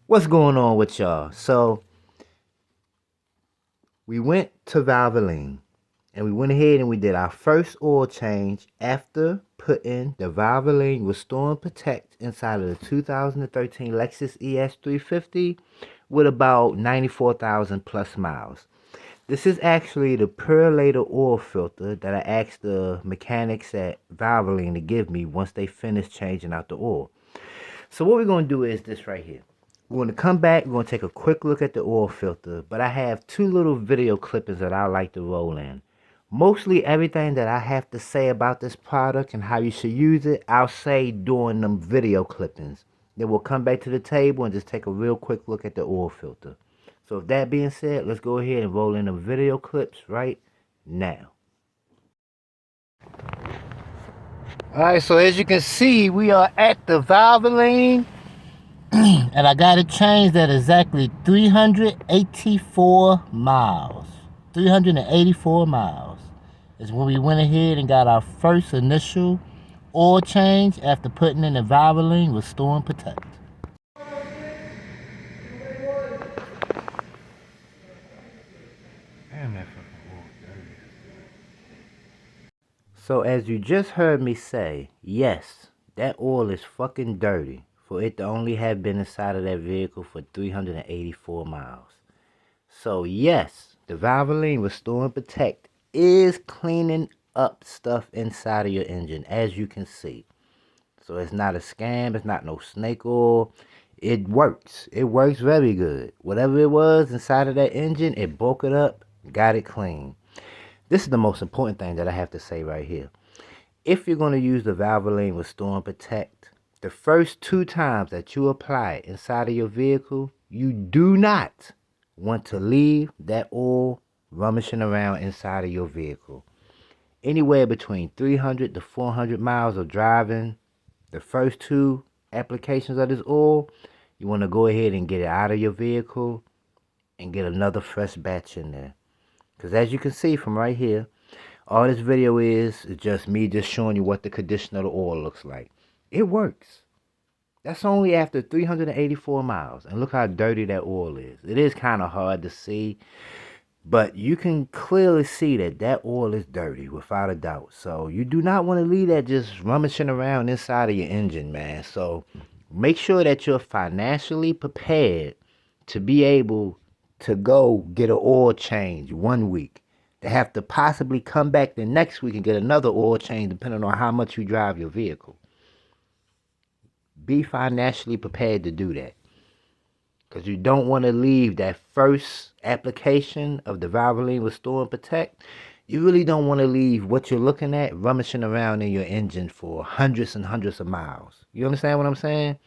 What's going on with y'all? So we went to Valvoline and we went ahead and we did our first oil change after putting the Valvoline Restore and Protect inside of the 2013 Lexus ES350 with about 94,000 plus miles. This is actually the perlator oil filter that I asked the mechanics at Valvoline to give me once they finish changing out the oil. So what we're going to do is this right here. We're going to come back, we're going to take a quick look at the oil filter, but I have two little video clippings that I like to roll in. Mostly everything that I have to say about this product and how you should use it, I'll say during them video clippings. Then we'll come back to the table and just take a real quick look at the oil filter. So with that being said, let's go ahead and roll in the video clips right now. Alright, so as you can see, we are at the Valvoline. And I got it changed at exactly 384 miles. 384 miles is when we went ahead and got our first initial oil change after putting in the Valvoline Restore and Protect. Damn, that fucking oil dirty. So as you just heard me say, yes, that oil is fucking dirty for it to only have been inside of that vehicle for 384 miles. So yes, the Valvoline Restore and Protect is cleaning up stuff inside of your engine, as you can see. So it's not a scam, it's not no snake oil. It works. It works very good. Whatever it was inside of that engine, it broke it up, got it clean. This is the most important thing that I have to say right here. If you're going to use the Valvoline Restore and Protect, the first 2 times that you apply it inside of your vehicle, you do not want to leave that oil rummaging around inside of your vehicle. Anywhere between 300 to 400 miles of driving, the first 2 applications of this oil, you want to go ahead and get it out of your vehicle and get another fresh batch in there. Because as you can see from right here, all this video is just me just showing you what the condition of the oil looks like. It works. That's only after 384 miles. And look how dirty that oil is. It is kind of hard to see, but you can clearly see that that oil is dirty without a doubt. So you do not want to leave that just rummaging around inside of your engine, man. So make sure that you're financially prepared to be able to go get an oil change 1 week, to have to possibly come back the next week and get another oil change depending on how much you drive your vehicle. Be financially prepared to do that, because you don't want to leave that first application of the Valvoline Restore and Protect. You really don't want to leave what you're looking at rummaging around in your engine for hundreds and hundreds of miles. You understand what I'm saying?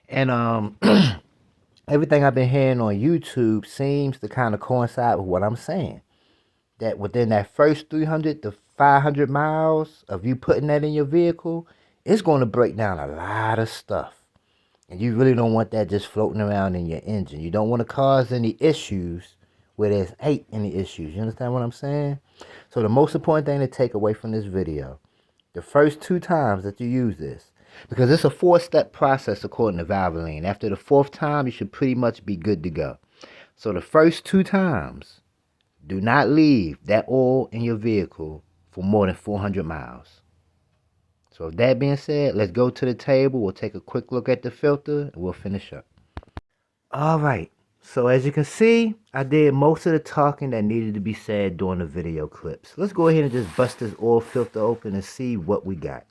And everything I've been hearing on YouTube seems to kind of coincide with what I'm saying. That within that first 300 to 500 miles of you putting that in your vehicle, it's going to break down a lot of stuff. And you really don't want that just floating around in your engine. You don't want to cause any issues where there's ain't any issues. You understand what I'm saying? So the most important thing to take away from this video, the first 2 times that you use this, because it's a 4-step process according to Valvoline. After the 4th time, you should pretty much be good to go. So the first 2 times, do not leave that oil in your vehicle for more than 400 miles. So with that being said, let's go to the table. We'll take a quick look at the filter and we'll finish up. All right. So as you can see, I did most of the talking that needed to be said during the video clips. Let's go ahead and just bust this oil filter open and see what we got.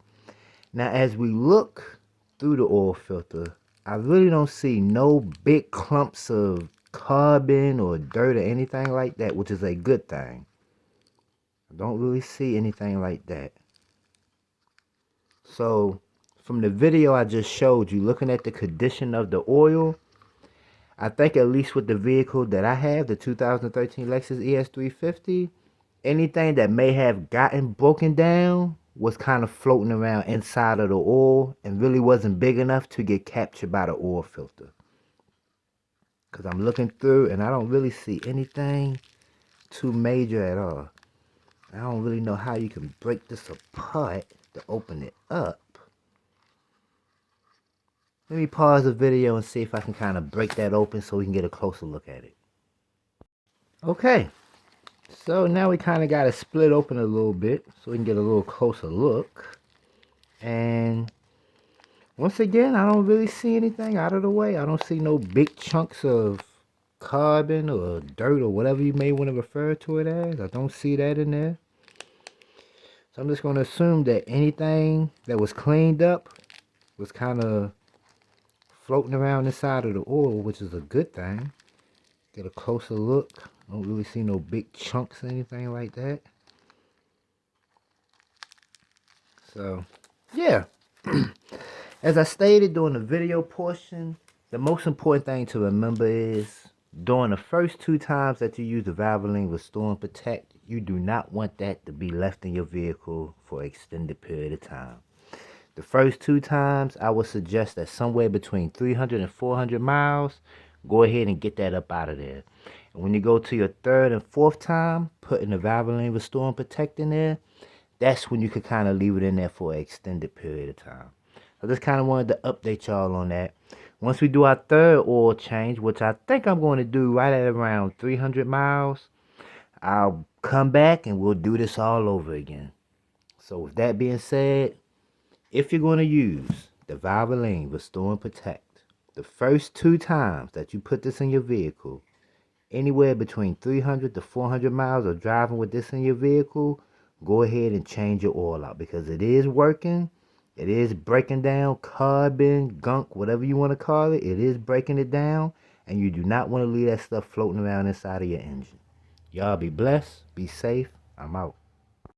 Now, as we look through the oil filter, I really don't see no big clumps of carbon or dirt or anything like that, which is a good thing. I don't really see anything like that. So from the video I just showed you, looking at the condition of the oil, I think at least with the vehicle that I have, the 2013 Lexus ES350, anything that may have gotten broken down was kind of floating around inside of the oil and really wasn't big enough to get captured by the oil filter. Because I'm looking through and I don't really see anything too major at all. I don't really know how you can break this apart to open it up. Let me pause the video and see if I can kind of break that open so we can get a closer look at it. Okay, so now we kind of got it split open a little bit so we can get a little closer look. And once again, I don't really see anything out of the way. I don't see no big chunks of carbon or dirt or whatever you may want to refer to it as. I don't see that in there. So I'm just going to assume that anything that was cleaned up was kind of floating around inside of the oil, which is a good thing. Get a closer look. I don't really see no big chunks or anything like that. So, yeah. As I stated during the video portion, the most important thing to remember is during the first 2 times that you use the Valvoline Restore and Protect, you do not want that to be left in your vehicle for an extended period of time. The first 2 times, I would suggest that somewhere between 300 and 400 miles, go ahead and get that up out of there. And when you go to your 3rd and 4th time, putting the Valvoline Restore and Protect in there, that's when you could kind of leave it in there for an extended period of time. I just kind of wanted to update y'all on that. Once we do our 3rd oil change, which I think I'm going to do right at around 300 miles, I'll come back and we'll do this all over again. So with that being said, if you're going to use the Valvoline Restore and Protect, the first 2 times that you put this in your vehicle, anywhere between 300 to 400 miles of driving with this in your vehicle, go ahead and change your oil out because it is working. It is breaking down carbon, gunk, whatever you want to call it. It is breaking it down, and you do not want to leave that stuff floating around inside of your engine. Y'all be blessed. Be safe. I'm out.